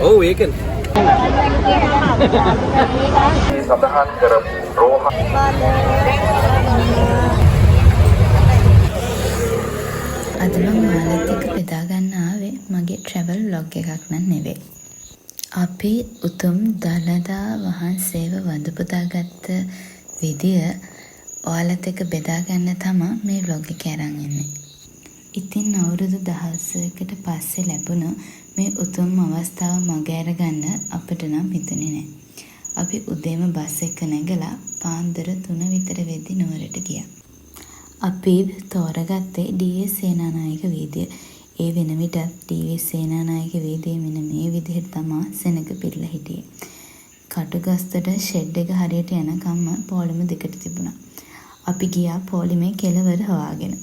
Oh, weekend. සඳහන් කරපු රෝහණ අද මම ඔයාලත් එක්ක බෙදා ගන්න ආවේ මගේ travel vlog එකක් නන් නෙවෙයි. අපි උතුම් දළදා වහන්සේව වඳ පුදාගත්ත විදිය ඔයාලත් එක්ක බෙදා ගන්න තමයි මේ vlog එක අරන් ඉන්නේ. ඉතින් අවුරුදු 16කට පස්සේ ලැබුණ මේ උතුම් අවස්ථාව මග අරගන්න අපිට නම් හිතුනේ නෑ. අපි උදේම බස් එක නැගලා පාන්දර 3 විතර වෙද්දි නුවරට ගියා. අපි තෝරගත්තේ ඩී.එස්. සේනානායක වීදිය. ඒ වෙන විටත් ඩී.එස්. සේනානායක වීදියේ මෙන්න මේ විදිහට තමයි සෙනඟ පිරලා හිටියේ. කටුගස්තට ෂෙඩ් එක හරියට යනකම්ම පොලිම දෙකට තිබුණා. අපි ගියා පොලිමේ කෙළවර හොයාගෙන.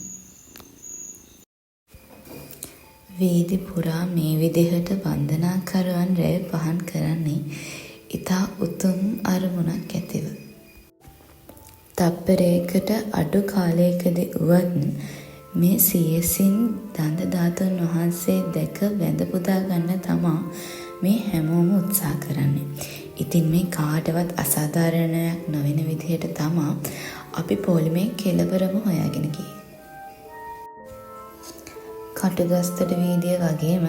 වීදි පුරා මේ විදිහට වන්දනාකරුවන් රැය පහන් කරන්නේ ඉතා උතුම් අරමුණක් ඇතිව. තප්පරයකට අඩු කාලයකදී වුවත් මේ සියසින් දන්ත ධාතුන් වහන්සේ දැක වැඳ පුදා ගන්න තමා මේ හැමෝම උත්සාහ කරන්නේ. ඉතින් මේ කාටවත් අසාධාරණයක් නොවන විදිහට තමා අපි පොලිමේ කෙළවරම හොයාගෙන ගියේ. කටුගස්තට වීදිය වගේම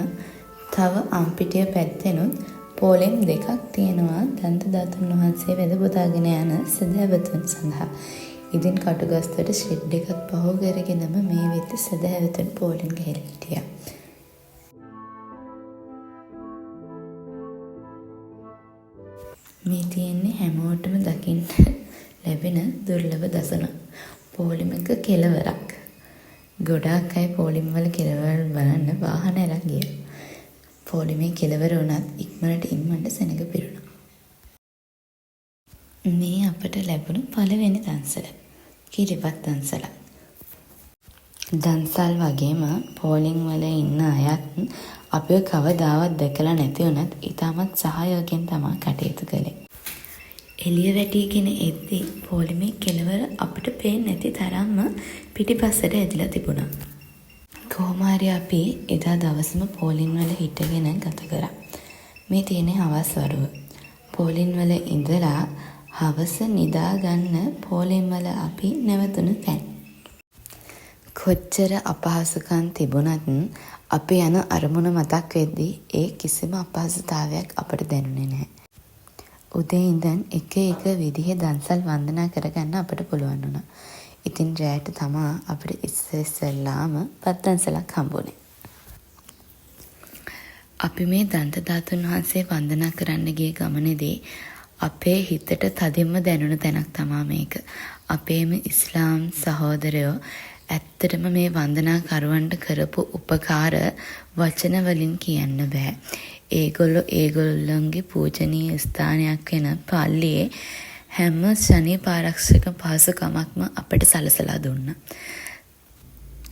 තව අම්පිටිය පැත්තෙනුත් පෝලෙම් දෙකක් තියෙනවා දන්ත ධාතුන් වහන්සේ වැඳ පුදාගෙන යන සදහැවතුන් සඳහා. ඉතින් කටුගස්තට ෂෙඩ් එකක් පහු කරගෙනම මේ වෙද්දි සදහැවතුන් පෝලෙම් ගහලා හිටියා. මේ තියෙන්නේ හැමෝටම දකින්න ලැබෙන දුර්ලභ දසන පෝලිමක කෙළවරක්. ගොඩාක් අය පොලිම් වල කෙළවර බලන්න වාහන අරන් ගියා. පොලිමේ කෙළවර වුණත් ඉක්මනට ඉම්මන්න සෙනඟ පිරුණා. මේ අපට ලැබුණු පළවෙනි දන්සල. කිරිපත් දන්සල. දන්සල් වගේම පොලිම් වල ඉන්න අයත් අපිව කවදාවත් දැකලා නැති වුණත් ඊටමත් සහයෝගයෙන් තමයි කටයුතු කළේ. එළිය වැටිගෙන එද්දි පොලිමේ කෙළවර අපිට පේන්නේ නැති තරම්ම පිටිපස්සට ඇදලා තිබුණා. කොහොම හරි අපි එදා දවසම පොලින් වල හිටගෙන ගත කරා. මේ තියෙන්නේ හවස් වරුව. පොලින් වල ඉඳලා හවස නිදා ගන්න පොලින් වල අපි නැවතුණු තැන්. කොච්චර අපහසුකම් තිබුණත් අපි යන අරමුණ මතක් වෙද්දී ඒ කිසිම අපහසුතාවයක් අපට දැනුනේ නැහැ. උදේ ඉඳන් එක විදිහේ දන්සල් වන්දනා කරගන්න අපට පුළුවන් වුණා. ඉතින් රැයට තමා අපිට ඉස්සෙල්ලාම පත් දන්සලක් හම්බුනේ. අපි මේ දන්ත ධාතුන් වහන්සේ වන්දනා කරන්න ගිය ගමනේදී අපේ හිතට තදින්ම දැනුණ තැනක් තමා මේක. අපේම ඉස්ලාම් සහෝදරයෝ ඇත්තටම මේ වන්දනා කරුවන්ට කරපු උපකාර වචන වලින් කියන්න බෑ. ඒගොල්ලන්ගේ පූජනීය ස්ථානයක් වෙන පල්ලියේ හැම ශනීය පාරක්ෂක පහසුකමක්ම අපට සලසලා දුන්නා.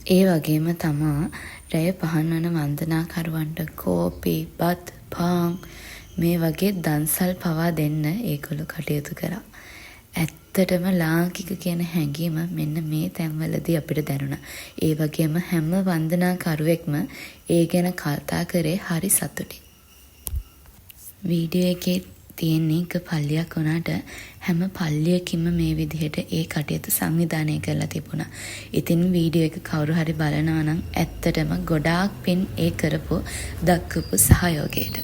ඒ වගේම තමා රැය පහන් වන වන්දනාකරුවන්ට කෝපි, බත්, පාන් මේ වගේ දන්සල් පවා දෙන්න ඒගොල්ලෝ කටයුතු කරා. ඇත්තටම ලාංකික කියන හැඟීම මෙන්න මේ තැන්වලදී අපිට දැනුණා. ඒ වගේම හැම වන්දනාකරුවෙක්ම ඒ ගැන කතා කරේ හරි සතුටින්. වීඩියෝ එකේ තියෙන එක පල්ලියක් වුණාට හැම පල්ලියකින්ම මේ විදිහට ඒ කටයුතු සංවිධානය කරලා තිබුණා. ඉතින් වීඩියෝ එක කවුරු හරි බලනවා නම් ඇත්තටම ගොඩාක් පින් ඒ කරපු දක්වපු සහයෝගයට.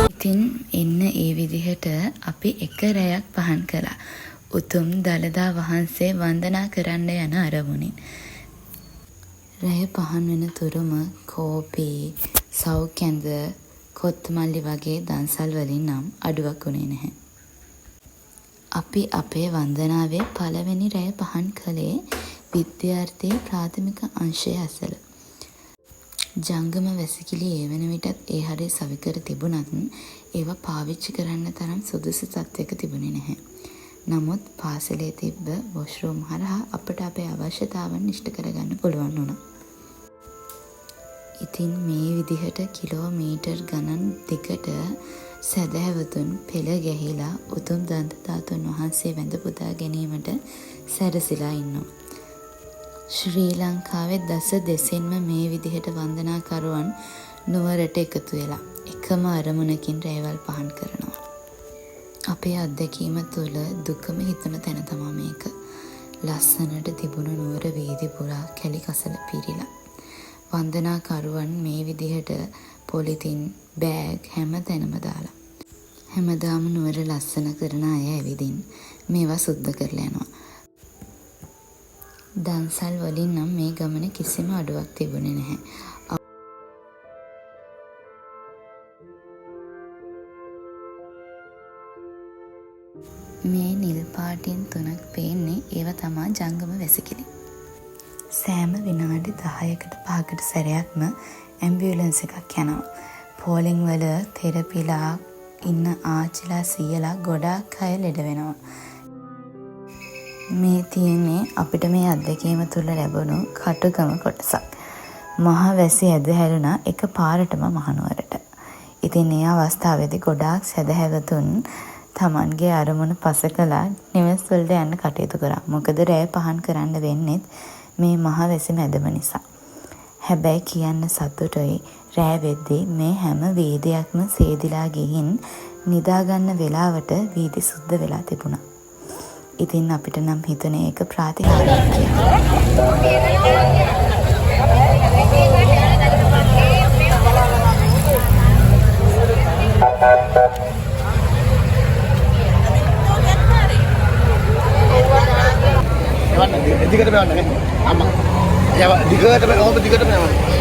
ඉතින් එන්න ඒ විදිහට අපි එක රැයක් පහන් කළා. උතුම් දළදා වහන්සේ වන්දනා කරන්න යන අරමුණින්. රැය පහන් වෙන තුරුම කෝපි, සෞඛ්‍යන්ද, කොත්මල්ලි වගේ දන්සල් වලින් නම් අඩුවක් වුණේ නැහැ. අපි අපේ වන්දනාවේ පළවෙනි රැය පහන් කළේ විද්‍යාර්ථී ප්‍රාථමික අංශයේ ඇසළ. ජංගම වැසිකිලි ඒ වෙන විටත් ඒ හරිය සවිකර තිබුණත් ඒවා පාවිච්චි කරන්න තරම් සුදුසු තත්ත්වයක තිබුණේ නැහැ. නමුත් පාසලේ තිබ්බ වොෂ්රූම් හරහා අපට අපේ අවශ්‍යතාවන් ඉෂ්ට කරගන්න පුළුවන් වුණා. ඉතින් මේ විදිහට කිලෝමීටර් ගණන් දිගට සැදැහැවතුන් පෙළ ගැහිලා උතුම් දන්ත ධාතුන් වහන්සේ වැඳ පුදා ගැනීමට සැරසිලා ඉන්නවා. ශ්‍රී ලංකාවේ දස දෙසින්ම මේ විදිහට වන්දනාකරුවන් නුවරට එකතු වෙලා එකම අරමුණකින් රැයවල් පහන් කරනවා. අපේ අත්දැකීම තුළ දුකම හිතුන තැන තමා මේක. ලස්සනට තිබුණු නුවර වීදි පුරා කැලි කසල පිරීලා. වන්දනාකරුවන් මේ විදිහට පොලිතින් බෑග් හැම තැනම දාලා. හැමදාම නුවර ලස්සන කරන අය ඇවිදින් මේවා සුද්ධ කරලා යනවා. දන්සල් වලින් නම් මේ ගමන කිසිම අඩුවක් තිබුණේ නැහැ. මේ නිල් පාටින් 3ක් පේන්නේ ඒව තමා ජංගම වැසිකිලි. සෑම විනාඩි 10කට 5කට සැරයක්ම ඇම්බියුලන්ස් එකක් යනවා. පෝලිං වල තෙරපිලා ඉන්න ආච්චිලා සීයලා ගොඩාක් අය ලෙඩ වෙනවා. මේ තියෙන්නේ අපිට මේ අත්දැකීම තුළ ලැබුණු කටුකම කොටසක්. මහා වැසි ඇද හැරුණා එක පාරටම මහනුවරට. ඉතින් මේ අවස්ථාවේදී ගොඩාක් සැදැහැවතුන් තමන්ගේ අරමුණ පසකලා නිවෙස් වලට යන්න කටයුතු කරා. මොකද රැය පහන් කරන්න වෙන්නේ මේ මහා වැසි මැදම නිසා. හැබැයි කියන්න සතුටුයි රැය වෙද්දී මේ හැම වීදියක්ම සේදිලා ගිහින් නිදාගන්න වෙලාවට වීදි සුද්ධ වෙලා තිබුණා. ඉතින් අපිට නම් හිතුනේ ඒක ප්‍රාතිහාර්යයක් දිගටම යන්න නේ අම්මා. දිගටම යන්න.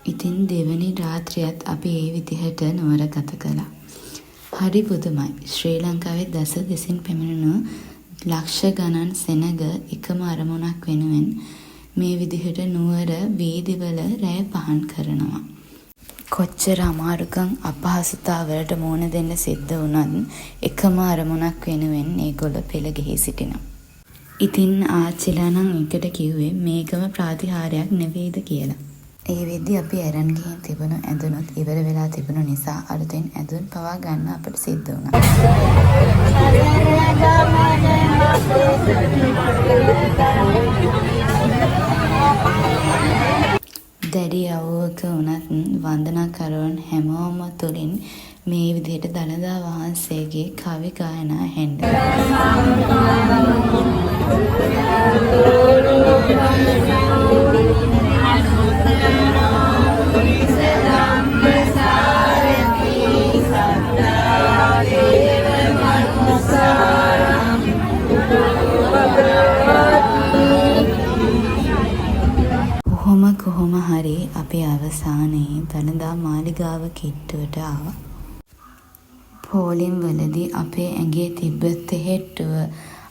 ඉතින් දෙවැනි රාත්‍රියත් අපි ඒ විදිහට නුවර ගත කළා. හරි පුදුමයි. ශ්‍රී ලංකාවේ දස දෙසින් පැමිණුණු ලක්ෂ ගණන් සෙනග එකම අරමුණක් වෙනුවෙන් මේ විදිහට නුවර වීදිවල රැය පහන් කරනවා. කොච්චර අමාරුකම් අපහසුතාවලට මුහුණ දෙන්න සිද්ධ වුණත් එකම අරමුණක් වෙනුවෙන් ඒගොල්ලෝ පෙළ ගෙහි සිටිනවා. ඉතින් ආච්චිලා නම් එකට කිව්වේ මේකම ප්‍රාතිහාර්යයක් නෙවෙයිද කියලා. ඒ වෙද්දි අපි අරන් ගිහින් තිබුණු ඇඳුනොත් ඉවර වෙලා තිබුණු නිසා අලුතෙන් ඇඳුම් පවා ගන්න අපට සිද්ධ වුණා. දැඩි අවුවක වුණත් වන්දනාකරුවන් හැමෝම තුළින් මේ විදිහට දළදා වහන්සේගේ කවි ගායනා හෙන්න. කොහොම හරි අපි අවසානයේ දළදා මාලිගාව කිට්ටුවට ආවා. පෝලිම් වලදී අපේ ඇඟේ තිබ්බ තෙහෙට්ටුව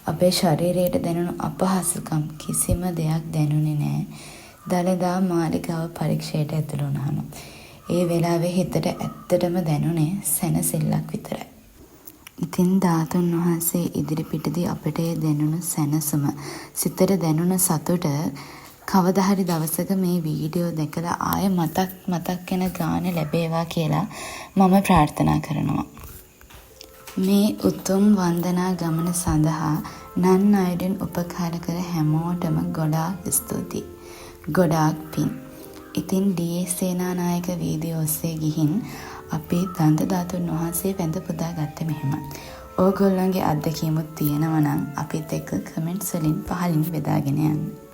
අපේ ශරීරයට දැනුණු අපහසුකම් කිසිම දෙයක් දැනුනේ නැහැ. දළදා මාලිගාව පරීක්ෂයට ඇතුළු වුණාම ඒ වෙලාවේ හිතට ඇත්තටම දැනුනේ සැනසෙල්ලක් විතරයි. ඉතින් ධාතුන් වහන්සේ ඉදිරිපිටදී අපට ඒ දැනුණු සැනසුම, සිතට දැනුණ සතුට කවදා හරි දවසක මේ වීඩියෝ දැකලා ආය මතක් වෙන ගාන ලැබේවා කියලා මම ප්‍රාර්ථනා කරනවා. මේ උතුම් වන්දනා ගමන සඳහා නන් අයුරින් උපකාර කර හැමෝටම ගොඩාක් ස්තුතියි. ගොඩාක් පින්. ඉතින් ඩී.ඒස් සේනානායක වීදිය ඔස්සේ ගිහින් අපි දන්ත ධාතුන් වහන්සේ වැඳ පුදා ගත්තේ මෙහෙම. ඕගොල්ලන්ගේ අත්දැකීමුත් තියෙනවා නම් අපිත් එක්ක කමෙන්ට්ස් වලින් පහලින් බෙදාගෙන යන්න.